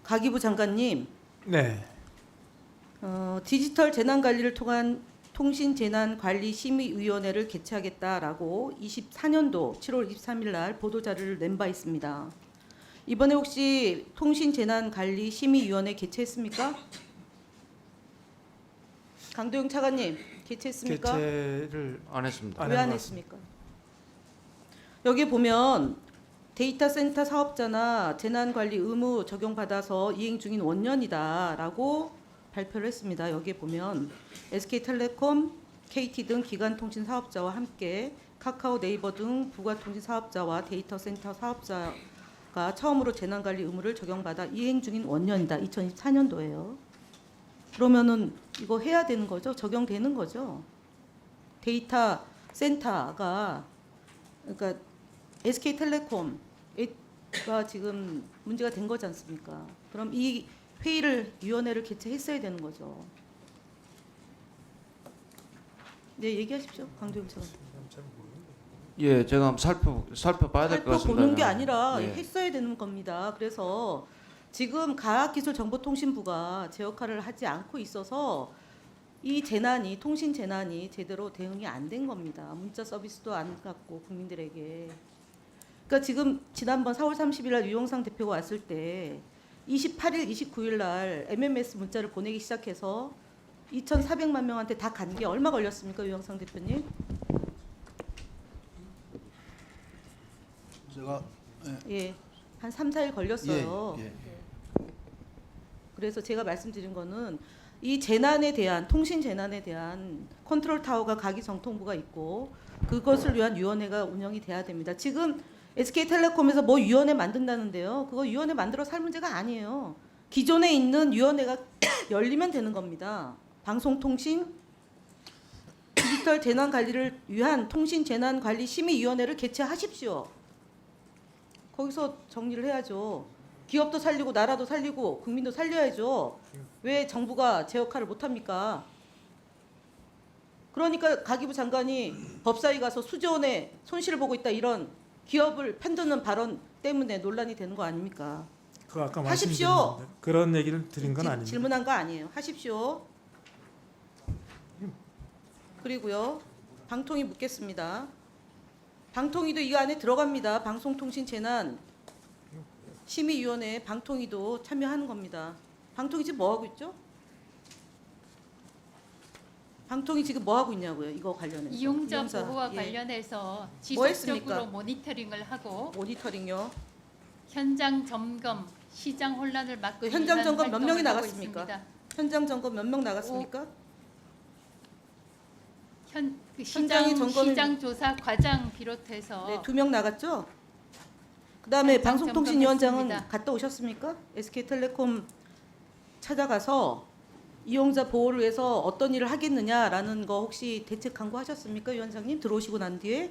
가기부 장관님, 네. 디지털 재난관리를 통한 통신재난관리심의위원회를 개최하겠다라고 24년도 7월 23일 날 보도자료를 낸 바 있습니다. 이번에 혹시 통신재난관리심의위원회 개최했습니까? 강도영 차관님, 개최했습니까? 개최를 안 했습니다. 왜 안 했습니까? 여기 보면 데이터 센터 사업자나 재난관리 의무 적용받아서 이행 중인 원년이다라고 발표를 했습니다. 여기에 보면 SK텔레콤, KT 등 기간통신 사업자와 함께 카카오, 네이버 등 부가통신 사업자와 데이터 센터 사업자가 처음으로 재난관리 의무를 적용받아 이행 중인 원년이다. 2024년도예요. 그러면은 이거 해야 되는 거죠? 적용되는 거죠? 데이터 센터가 그러니까 SK텔레콤가 지금 문제가 된 거지 않습니까? 그럼 이 위원회를 개최했어야 되는 거죠. 네, 얘기하십시오, 강도영 차관. 예, 제가 한번 살펴봐야 될 것 같습니다. 살펴보는 게 아니라 예. 했어야 되는 겁니다. 그래서 지금 과학기술정보통신부가 제 역할을 하지 않고 있어서 이 재난이 통신 재난이 제대로 대응이 안 된 겁니다. 문자 서비스도 안 갔고 국민들에게. 그러니까 지금 지난번 4월 30일 날 유영상 대표가 왔을 때 28일, 29일 날 MMS 문자를 보내기 시작해서 2,400만 명한테 다 간 게 얼마 걸렸습니까, 유영상 대표님? 제가 예, 한 3, 4일 걸렸어요. 예. 그래서 제가 말씀드린 거는 이 재난에 대한 통신 재난에 대한 컨트롤 타워가 가기정통부가 있고 그것을 위한 위원회가 운영이 돼야 됩니다. 지금 SK텔레콤에서 뭐 위원회 만든다는데요. 그거 위원회 만들어 살 문제가 아니에요. 기존에 있는 위원회가 열리면 되는 겁니다. 방송통신 디지털 재난 관리를 위한 통신 재난 관리 심의위원회를 개최하십시오. 거기서 정리를 해야죠. 기업도 살리고 나라도 살리고 국민도 살려야죠. 왜 정부가 제 역할을 못합니까? 그러니까 가기부 장관이 법사위 가서 수조 원의 손실을 보고 있다 이런 기업을 편드는 발언 때문에 논란이 되는 거 아닙니까? 그 아까 하십시오. 말씀드린 그런 얘기를 드린 건 아닙니다. 질문한 거 아니에요. 하십시오. 그리고요. 방통위 묻겠습니다. 방통위도 이 안에 들어갑니다. 방송통신재난 심의위원회 방통위도 참여하는 겁니다. 방통위 지금 뭐 하고 있죠? 방통위 지금 뭐 하고 있냐고요? 이거 관련해서. 이용자 이용자, 보호와 예. 관련해서 뭐 했습니까? 지속적으로 모니터링을 하고 모니터링요. 현장 점검, 시장 혼란을 막기 그 현장 위한 점검 몇 명이 활동을 하고 나갔습니까? 있습니다. 현장 점검 몇 명 나갔습니까? 그 현장의 점검을- 시장 조사 과장 비롯해서 네, 2명 나갔죠. 그다음에 현장 방송통신위원장은 점검했습니다. 갔다 오셨습니까? SK텔레콤 찾아가서 이용자 보호를 위해서 어떤 일을 하겠느냐라는 거 혹시 대책 강구하셨습니까, 위원장님? 들어오시고 난 뒤에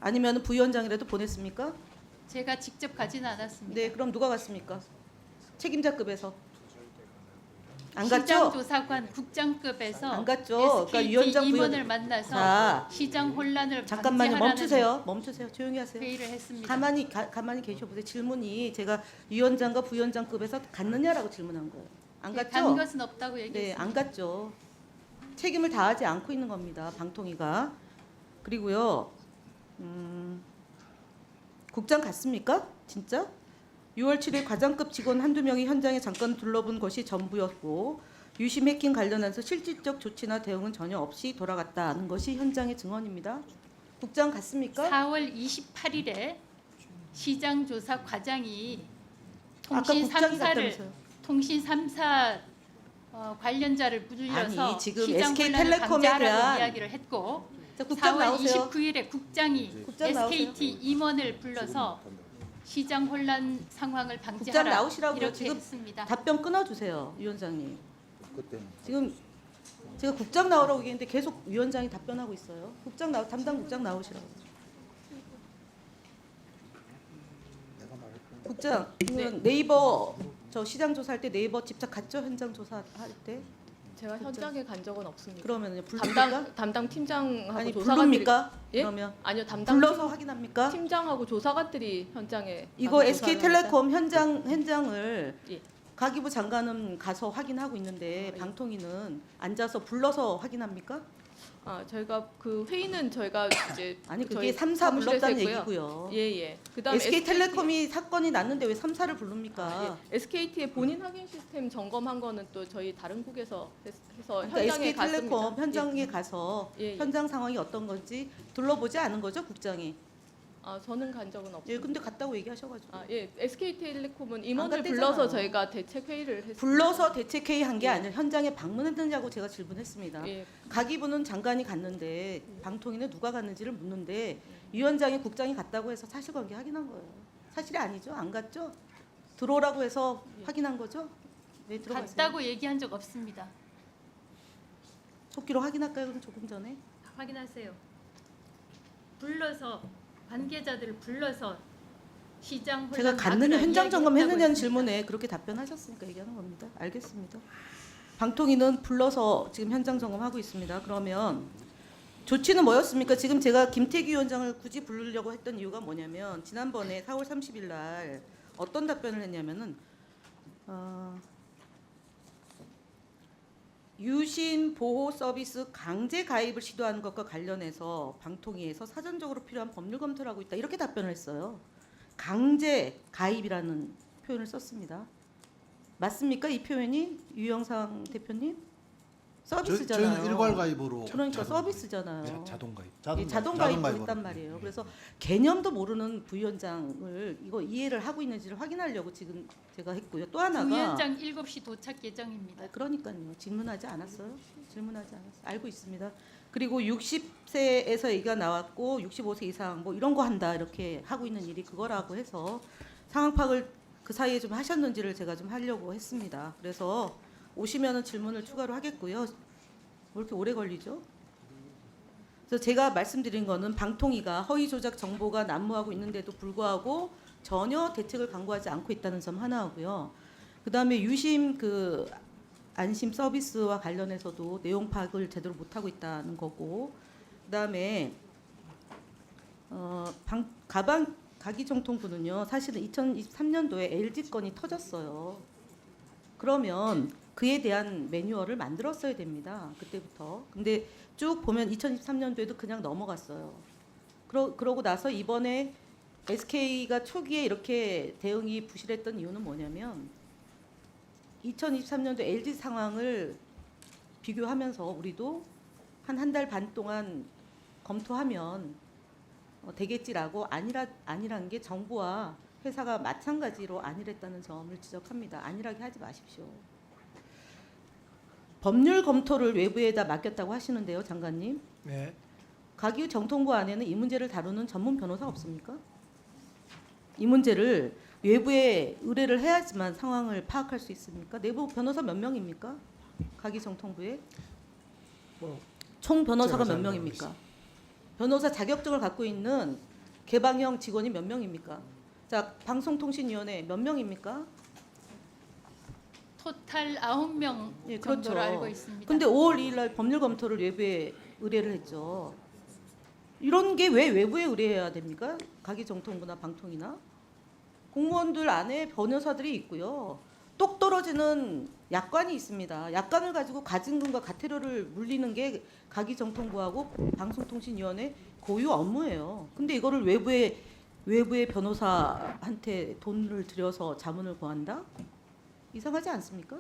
아니면 부위원장이라도 보냈습니까? 제가 직접 가지는 않았습니다. 네, 그럼 누가 갔습니까? 책임자급에서 안 시장 갔죠? 조사관 국장급에서 안 갔죠. SKT 그러니까 위원장 임원을 부위원- 만나서 자, 시장 혼란을 잠깐만요. 방지하라는 멈추세요. 조용히 하세요. 회의를 했습니다. 가만히 계셔보세요. 질문이 제가 위원장과 부위원장급에서 갔느냐라고 질문한 거예요. 안 네, 갔죠? 간 것은 없다고 네, 얘기했습니다. 안 갔죠. 책임을 다하지 않고 있는 겁니다. 방통위가. 그리고요. 국장 갔습니까? 진짜? 6월 7일 과장급 직원 한두 명이 현장에 잠깐 둘러본 것이 전부였고 유심 해킹 관련해서 실질적 조치나 대응은 전혀 없이 돌아갔다는 것이 현장의 증언입니다. 국장 갔습니까? 4월 28일에 시장 조사 과장이 아까 통신 국장이 3사를 갔다면서요. 통신 3사 불려자를 불러서 아니, 지금 시장 SK텔레콤에 혼란을 방지하라고 대한- 이야기를 했고 자, 국장 4월 나오세요. 29일에 국장이 국장 나오세요. SKT 임원을 불러서 시장 혼란 상황을 국장 방지하라 나오시라고요. 이렇게 지금 했습니다. 답변 끊어주세요, 위원장님. 그때 지금 제가 국장 나오라고 얘기했는데 계속 위원장이 답변하고 있어요. 담당 국장 나오시라고. 국장, 이건 네이버 저 시장 조사할 때 네이버 직접 갔죠? 현장 조사할 때? 제가 현장에 간 적은 없습니다. 그러면요 부릅니까? 담당 팀장하고 아니 조사관들이 부릅니까? 예? 그러면 아니요 담당 불러서 확인합니까? 팀장하고 조사관들이 현장에 이거 가서 SK텔레콤 현장을 예. 가기부 장관은 가서 확인하고 있는데 예. 방통위는 앉아서 불러서 확인합니까? 저희가 그 회의는 저희가 이제 아니 저희 그게 3사 사무실에서 불렀다는 했고요. 얘기고요. 예. 그다음에 SK텔레콤이 사건이 났는데 왜 3사를 부릅니까? SKT의 본인 확인 시스템 점검한 거는 또 저희 다른 국에서 해서 그러니까 현장에 SK텔레콤 갔습니다. 현장에 가서 예. 현장 상황이 어떤 건지 둘러보지 않은 거죠, 국장이? 저는 간 적은 예, 없습니다. 근데 갔다고 얘기하셔가지고. SK텔레콤은 안 임원들 갔대잖아. 불러서 저희가 대책 회의를 했습니다. 불러서 대책회의 한 게 예. 아니라 현장에 방문했느냐고 제가 질문했습니다. 예. 가기부는 장관이 갔는데 방통위는 누가 갔는지를 묻는데 위원장이 국장이 갔다고 해서 사실관계 확인한 거예요. 사실이 아니죠? 안 갔죠? 들어오라고 해서 확인한 거죠? 네, 들어가세요. 갔다고 얘기한 적 없습니다. 속기로 확인할까요? 그럼 조금 전에. 확인하세요. 불러서 관계자들을 불러서 시장 제가 혼란 갔느냐 막으라 현장 점검했느냐는 이야기했다고 질문에 그렇게 답변하셨으니까 얘기하는 겁니다. 알겠습니다. 방통위는 불러서 지금 현장 점검하고 있습니다. 그러면 조치는 뭐였습니까? 지금 제가 김태기 위원장을 굳이 부르려고 했던 이유가 뭐냐면 지난번에 4월 30일 날 어떤 답변을 했냐면은 유신 보호 서비스 강제 가입을 시도하는 것과 관련해서 방통위에서 사전적으로 필요한 법률 검토를 하고 있다. 이렇게 답변을 했어요. 강제 가입이라는 표현을 썼습니다. 맞습니까? 이 표현이 유영상 대표님? 서비스잖아요. 저희는 일괄 가입으로 그러니까 서비스잖아요. 자동 가입. 예, 자동 가입으로 했단 말이에요. 그래서 개념도 모르는 부위원장을 이거 이해를 하고 있는지를 확인하려고 지금 제가 했고요. 또 하나가 부위원장 7시 도착 예정입니다. 그러니까요. 질문하지 않았어요? 질문하지 않았어요. 알고 있습니다. 그리고 60세에서 얘기가 나왔고 65세 이상 뭐 이런 거 한다 이렇게 하고 있는 일이 그거라고 해서 상황 파악을 그 사이에 좀 하셨는지를 제가 좀 하려고 했습니다. 그래서 오시면은 질문을 추가로 하겠고요. 뭐 이렇게 오래 걸리죠? 그래서 제가 말씀드린 거는 방통위가 허위 조작 정보가 난무하고 있는데도 불구하고 전혀 대책을 강구하지 않고 있다는 점 하나하고요. 그다음에 유심 그 안심 서비스와 관련해서도 내용 파악을 제대로 못 하고 있다는 거고, 그다음에 가기정통부는요 사실은 2023년도에 LG 건이 터졌어요. 그러면 그에 대한 매뉴얼을 만들었어야 됩니다. 그때부터. 근데 쭉 보면 2023년도에도 그냥 넘어갔어요. 그러고 나서 이번에 SK가 초기에 이렇게 대응이 부실했던 이유는 뭐냐면 2023년도 LG 상황을 비교하면서 우리도 한 달 반 동안 검토하면 되겠지라고 아니란 게 정부와 회사가 마찬가지로 안일했다는 점을 지적합니다. 안일하게 하지 마십시오. 법률 검토를 외부에다 맡겼다고 하시는데요, 장관님. 네. 가기정통부 안에는 이 문제를 다루는 전문 변호사 없습니까? 이 문제를 외부에 의뢰를 해야지만 상황을 파악할 수 있습니까? 내부 변호사 몇 명입니까? 가기정통부에 뭐 총 변호사가 제가 몇 잘 명입니까? 변호사 자격증을 갖고 있는 개방형 직원이 몇 명입니까? 자, 방송통신위원회 몇 명입니까? 토탈 9명 예, 정도로 그렇죠. 알고 있습니다. 근데 5월 2일 날 법률 검토를 외부에 의뢰를 했죠. 이런 게 왜 외부에 의뢰해야 됩니까? 가기정통부나 방통이나 공무원들 안에 변호사들이 있고요. 똑 떨어지는 약관이 있습니다. 약관을 가지고 가증금과 과태료를 물리는 게 가기정통부하고 방송통신위원회 고유 업무예요. 근데 이거를 외부의 변호사한테 돈을 들여서 자문을 구한다? 이상하지 않습니까?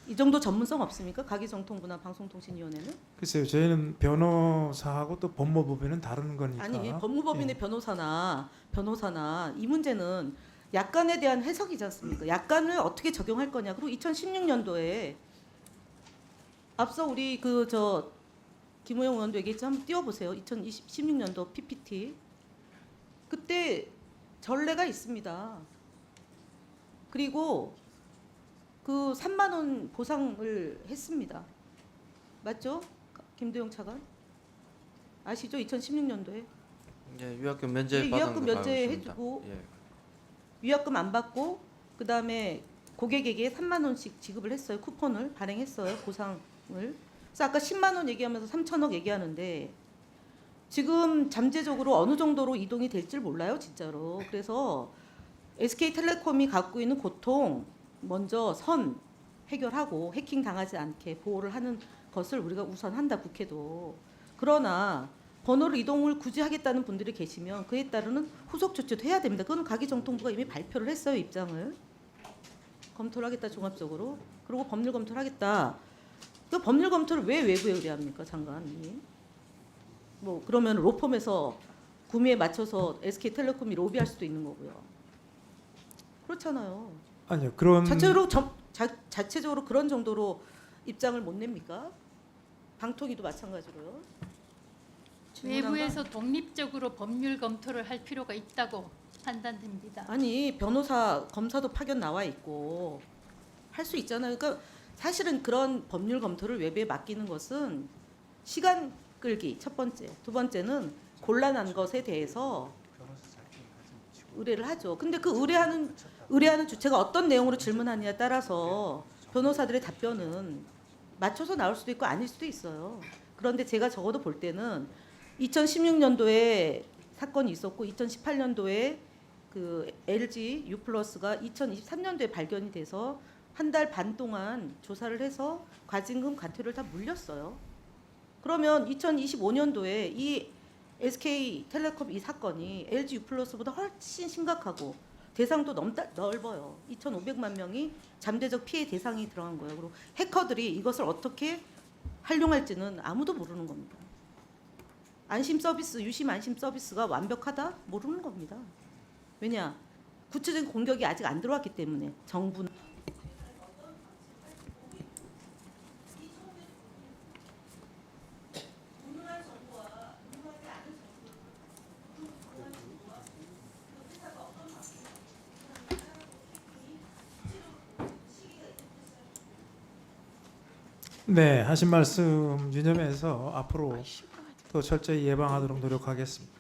이 정도 전문성 없습니까? 가기정통부나 방송통신위원회는? 글쎄요, 저희는 변호사하고 또 법무법인은 다른 거니까. 아니 법무법인의 변호사나 이 문제는 약관에 대한 해석이지 않습니까? 약관을 어떻게 적용할 거냐. 그리고 2016년도에 앞서 우리 김우영 의원도 얘기했죠. 한번 띄워보세요. 2016년도 PPT. 그때 전례가 있습니다. 그리고 그 3만 원 보상을 했습니다. 맞죠? 김도영 차관? 아시죠? 2016년도에. 예, 위약금 면제 네, 받은 위약금 거 면제해주고 알고 있습니다. 예. 위약금 안 받고 그다음에 고객에게 3만 원씩 지급을 했어요. 쿠폰을 발행했어요. 보상을. 그래서 아까 10만 원 얘기하면서 3천억 얘기하는데 지금 잠재적으로 어느 정도로 이동이 될지 몰라요. 진짜로. 그래서 SK텔레콤이 갖고 있는 고통 먼저 선 해결하고 해킹 당하지 않게 보호를 하는 것을 우리가 우선한다 국회도. 그러나 번호를 이동을 굳이 하겠다는 분들이 계시면 그에 따르는 후속 조치도 해야 됩니다. 그건 가기정통부가 이미 발표를 했어요. 입장을 검토를 하겠다 종합적으로. 그리고 법률 검토를 하겠다. 그 법률 검토를 왜 외부에 의뢰합니까 장관이? 뭐 그러면 로펌에서 구미에 맞춰서 SK텔레콤이 로비할 수도 있는 거고요. 그렇잖아요. 아니요 그런 자체적으로 그런 정도로 입장을 못 냅니까? 방통위도 마찬가지로요. 외부에서 독립적으로 법률 검토를 할 필요가 있다고 판단됩니다. 아니 변호사 검사도 파견 나와 있고 할 수 있잖아요. 그러니까 사실은 그런 법률 검토를 외부에 맡기는 것은 시간 끌기 첫 번째, 두 번째는 곤란한 것에 대해서 의뢰를 하죠. 근데 그 의뢰하는 주체가 어떤 내용으로 질문하느냐에 따라서 변호사들의 답변은 맞춰서 나올 수도 있고 아닐 수도 있어요. 그런데 제가 적어도 볼 때는 2016년도에 사건이 있었고 2018년도에 그 LG U+가 2023년도에 발견이 돼서 한 달 반 동안 조사를 해서 과징금 과태료를 다 물렸어요. 그러면 2025년도에 이 SK텔레콤 이 사건이 LG U+보다 훨씬 심각하고 대상도 넓어요. 2,500만 명이 잠재적 피해 대상이 들어간 거예요. 그리고 해커들이 이것을 어떻게 활용할지는 아무도 모르는 겁니다. 안심 서비스, 유심 안심 서비스가 완벽하다? 모르는 겁니다. 왜냐? 구체적인 공격이 아직 안 들어왔기 때문에 정부는 네 하신 말씀 유념해서 앞으로 더 철저히 예방하도록 노력하겠습니다.